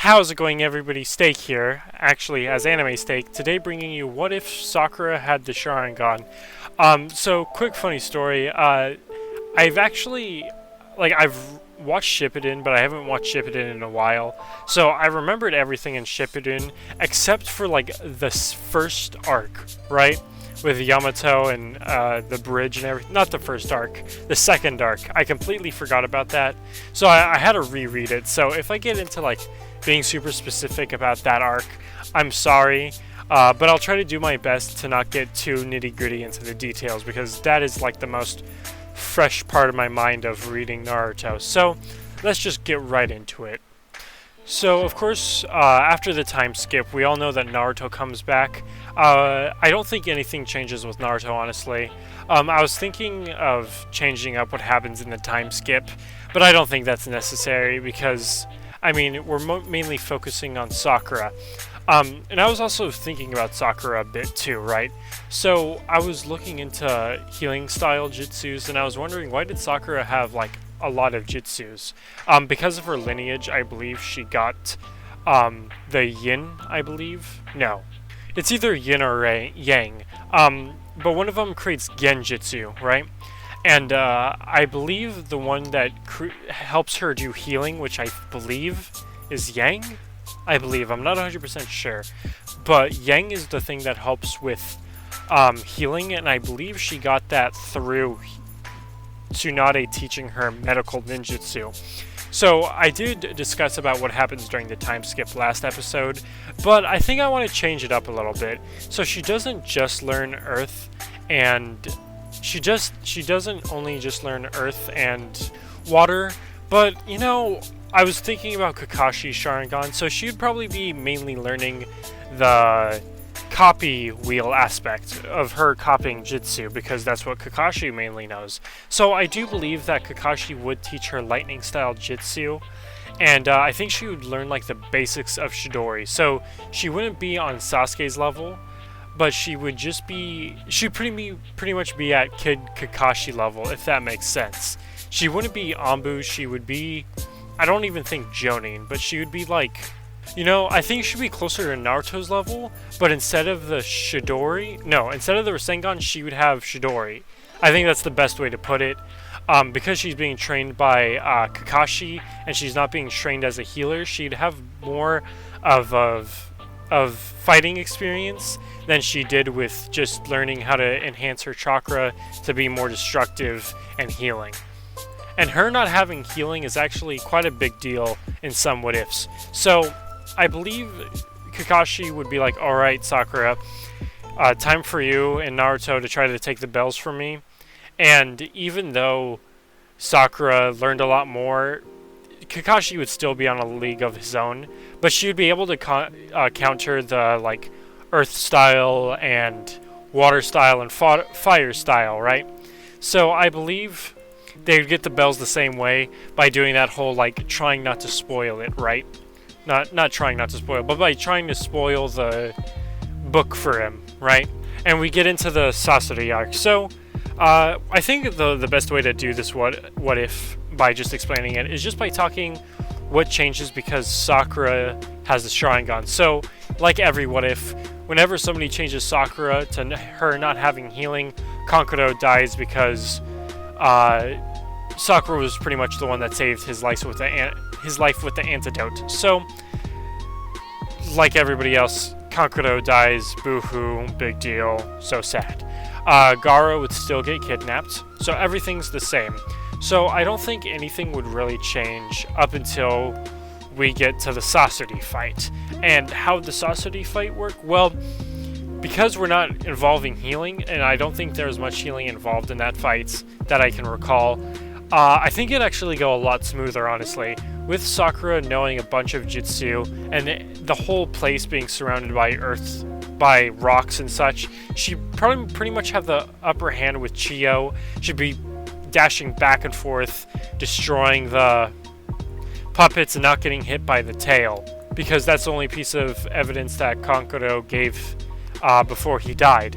How's it going, everybody? Steak here, actually as Anime Steak, today bringing you What If Sakura Had The Sharingan. So quick funny story, I've actually, I've watched Shippuden, but I haven't watched Shippuden in a while, so I remembered everything in Shippuden, except for, the first arc, right? With Yamato and the bridge and everything. Not the first arc, the second arc. I completely forgot about that, so I had to reread it. So if I get into being super specific about that arc, I'm sorry, but I'll try to do my best to not get too nitty-gritty into the details, because that is the most fresh part of my mind of reading Naruto. So let's just get right into it. So, of course, after the time skip, we all know that Naruto comes back. I don't think anything changes with Naruto, honestly. I was thinking of changing up what happens in the time skip, but I don't think that's necessary because, we're mainly focusing on Sakura. And I was also thinking about Sakura a bit too, right? So, I was looking into healing style jutsus, and I was wondering, why did Sakura have, a lot of jutsus? Because of her lineage, I believe she got the yin, I believe? No. It's either yin or yang. But one of them creates genjutsu, right? And I believe the one that helps her do healing, which I believe is yang? I believe. I'm not 100% sure. But yang is the thing that helps with healing, and I believe she got that through Tsunade teaching her medical ninjutsu. So I did discuss about what happens during the time skip last episode, but I think I want to change it up a little bit. So she doesn't just learn Earth, and she doesn't only just learn Earth and Water, but I was thinking about Kakashi's Sharingan, so she would probably be mainly learning the copy wheel aspect of her copying jutsu, because that's what Kakashi mainly knows. So I do believe that Kakashi would teach her lightning style jutsu, and I think she would learn the basics of Chidori. So she wouldn't be on Sasuke's level, but she'd pretty much be at Kid Kakashi level, if that makes sense. She wouldn't be Anbu, she would be, I don't even think Jonin, but she would be I think she'd be closer to Naruto's level, but instead of the Rasengan, she would have Chidori. I think that's the best way to put it. Because she's being trained by Kakashi, and she's not being trained as a healer, she'd have more of fighting experience than she did with just learning how to enhance her chakra to be more destructive and healing. And her not having healing is actually quite a big deal in some what ifs. So I believe Kakashi would be alright, Sakura, time for you and Naruto to try to take the bells from me. And even though Sakura learned a lot more, Kakashi would still be on a league of his own, but she would be able to counter the Earth style and Water style and Fire style, right? So I believe they would get the bells the same way by doing that whole trying not to spoil it, right? Not trying not to spoil, but by trying to spoil the book for him, right? And we get into the Sasori arc. So, I think the best way to do this what if, by just explaining it, is just by talking what changes because Sakura has the Sharingan. So, like every what if, whenever somebody changes Sakura to her not having healing, Kankuro dies because Sakura was pretty much the one that saved his life with the antidote. So, like everybody else, Kankuro dies, boo-hoo, big deal, so sad. Gaara would still get kidnapped, so everything's the same. So I don't think anything would really change up until we get to the Sasori fight. And how would the Sasori fight work? Well, because we're not involving healing, and I don't think there's much healing involved in that fight that I can recall, I think it'd actually go a lot smoother, honestly. With Sakura knowing a bunch of jutsu, and the whole place being surrounded by rocks and such, she'd probably pretty much have the upper hand with Chiyo. She'd be dashing back and forth, destroying the puppets and not getting hit by the tail, because that's the only piece of evidence that Kankuro gave before he died.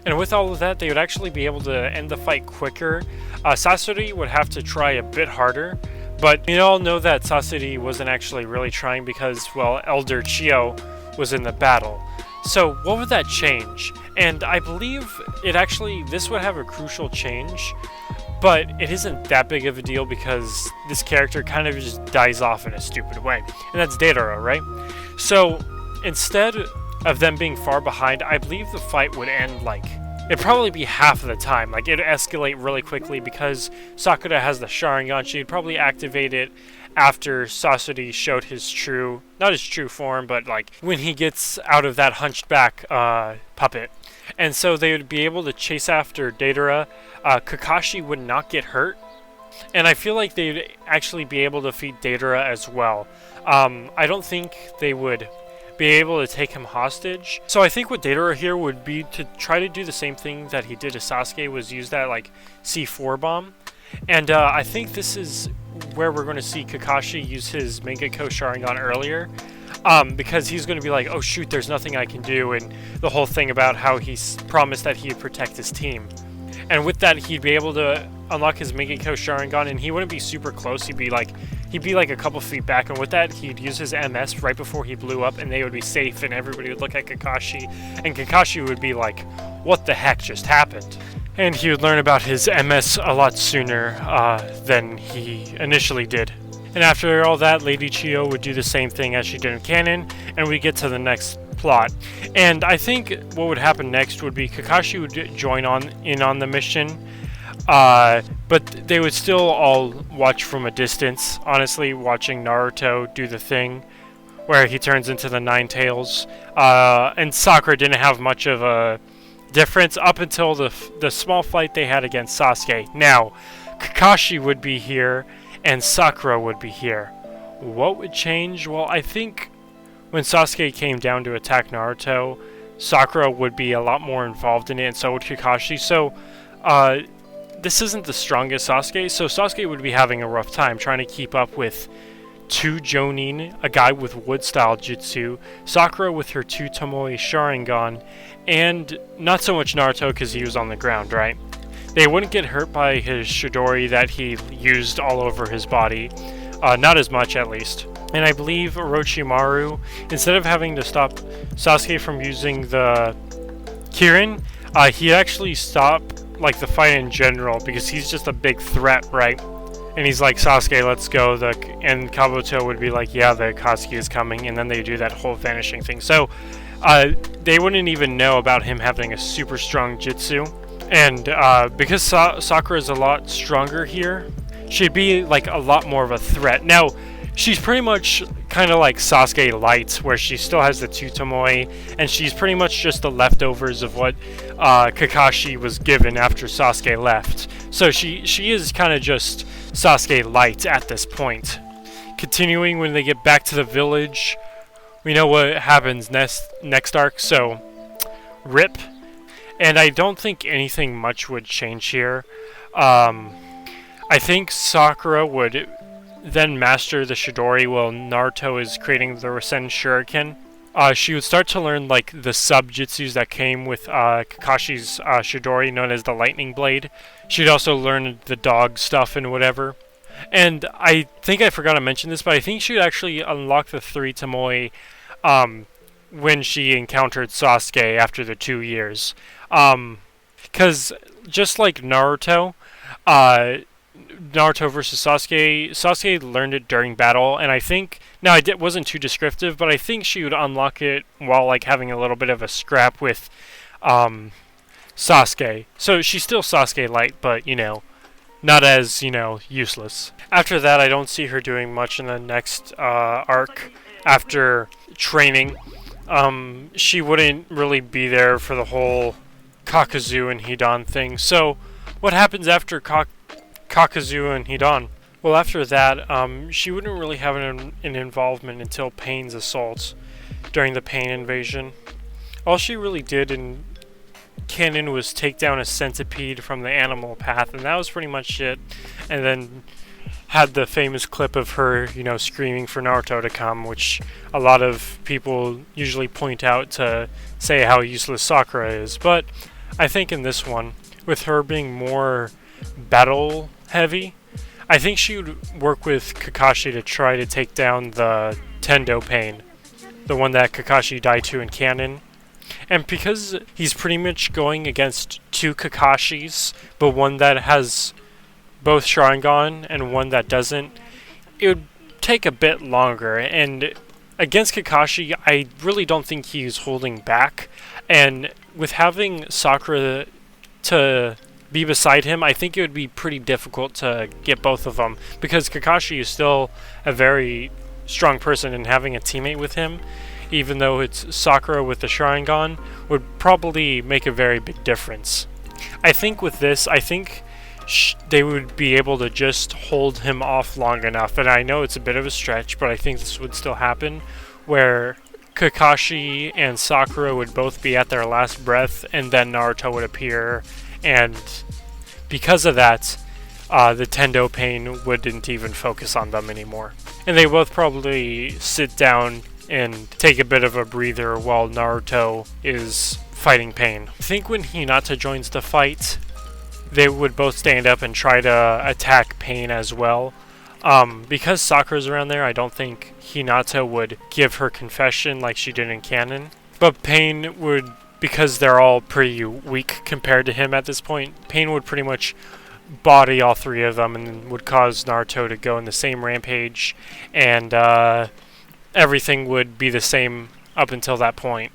And with all of that, they would actually be able to end the fight quicker. Sasori would have to try a bit harder, But you all know that Sasori wasn't actually really trying because, well, Elder Chio was in the battle. So what would that change? And I believe this would have a crucial change, but it isn't that big of a deal because this character kind of just dies off in a stupid way. And that's Datara, right? So instead of them being far behind, I believe the fight would end it'd probably be half of the time. It'd escalate really quickly because Sakura has the Sharingan. She'd probably activate it after Sasori showed not his true form, but when he gets out of that hunched back puppet. And so they would be able to chase after Datara. Kakashi would not get hurt. And I feel like they'd actually be able to defeat Datara as well. I don't think they would be able to take him hostage. So I think what Datara here would be to try to do the same thing that he did to Sasuke, was use that C4 bomb. And I think this is where we're going to see Kakashi use his Mangekyo Sharingan earlier. Because he's going to be like, oh shoot, there's nothing I can do, and the whole thing about how he's promised that he'd protect his team. And with that, he'd be able to unlock his Mangekyo Sharingan, and he wouldn't be super close. He'd be a couple feet back, and with that, he'd use his MS right before he blew up, and they would be safe, and everybody would look at Kakashi, and Kakashi would be like, what the heck just happened? And he would learn about his MS a lot sooner than he initially did. And after all that, Lady Chio would do the same thing as she did in canon, and we get to the next plot. And I think what would happen next would be Kakashi would join in on the mission, but they would still all watch from a distance, honestly, watching Naruto do the thing where he turns into the Nine Tails. And Sakura didn't have much of a difference up until the small fight they had against Sasuke. Now, Kakashi would be here, and Sakura would be here. What would change? Well, I think when Sasuke came down to attack Naruto, Sakura would be a lot more involved in it, and so would Kakashi. So, this isn't the strongest Sasuke, so Sasuke would be having a rough time trying to keep up with 2 Jonin, a guy with wood-style jutsu, Sakura with her 2 Tomoe Sharingan, and not so much Naruto because he was on the ground, right? They wouldn't get hurt by his Chidori that he used all over his body. Not as much, at least. And I believe Orochimaru, instead of having to stop Sasuke from using the Kirin, he actually stopped the fight in general because he's just a big threat, right? And he's like, Sasuke, let's go. And Kabuto would be like, yeah, the Akatsuki is coming. And then they do that whole vanishing thing. So they wouldn't even know about him having a super strong jutsu. And because Sakura is a lot stronger here, she'd be a lot more of a threat. Now, she's pretty much kind of like Sasuke Light, where she still has the 2 Tomoe, and she's pretty much just the leftovers of what Kakashi was given after Sasuke left. So she is kind of just Sasuke Light at this point. Continuing, when they get back to the village, we know what happens next arc, so RIP. And I don't think anything much would change here. I think Sakura would then master the Chidori while Naruto is creating the Rasen Shuriken. She would start to learn the sub-jutsus that came with Kakashi's Chidori, known as the Lightning Blade. She'd also learn the dog stuff and whatever. And I think I forgot to mention this, but I think she'd actually unlock the 3 Tomoe when she encountered Sasuke after the 2 years. Because just like Naruto versus Sasuke learned it during battle, and I think, now it wasn't too descriptive, but I think she would unlock it while having a little bit of a scrap with Sasuke. So she's still Sasuke Light, but not as useless. After that, I don't see her doing much in the next arc after training. She wouldn't really be there for the whole Kakuzu and Hidan thing. So what happens after Kakuzu and Hidan? Well, after that, she wouldn't really have an involvement until Pain's assault during the Pain invasion. All she really did in canon was take down a centipede from the animal path, and that was pretty much it. And then had the famous clip of her, screaming for Naruto to come, which a lot of people usually point out to say how useless Sakura is. But I think in this one, with her being more battle heavy, I think she would work with Kakashi to try to take down the Tendo Pain, the one that Kakashi died to in canon. And because he's pretty much going against two Kakashis, but one that has both Sharingan and one that doesn't, it would take a bit longer. And against Kakashi, I really don't think he's holding back. And with having Sakura to be beside him, I think it would be pretty difficult to get both of them, because Kakashi is still a very strong person, and having a teammate with him, even though it's Sakura with the Sharingan, would probably make a very big difference. I think with this, they would be able to just hold him off long enough, and I know it's a bit of a stretch, but I think this would still happen, where Kakashi and Sakura would both be at their last breath, and then Naruto would appear, and because of that, the Tendo Pain wouldn't even focus on them anymore. And they both probably sit down and take a bit of a breather while Naruto is fighting Pain. I think when Hinata joins the fight, they would both stand up and try to attack Pain as well. Because Sakura's around there, I don't think Hinata would give her confession like she did in canon. But Pain would, because they're all pretty weak compared to him at this point, Pain would pretty much body all three of them and would cause Naruto to go in the same rampage, and everything would be the same up until that point.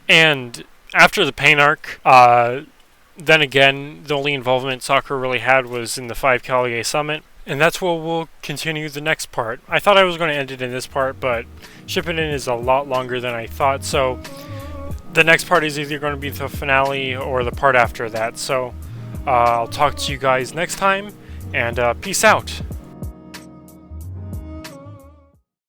And after the Pain arc, then again, the only involvement Sakura really had was in the 5 Kalige Summit, and that's where we'll continue the next part. I thought I was going to end it in this part, but Shippuden is a lot longer than I thought, so the next part is either going to be the finale or the part after that. So I'll talk to you guys next time, and peace out.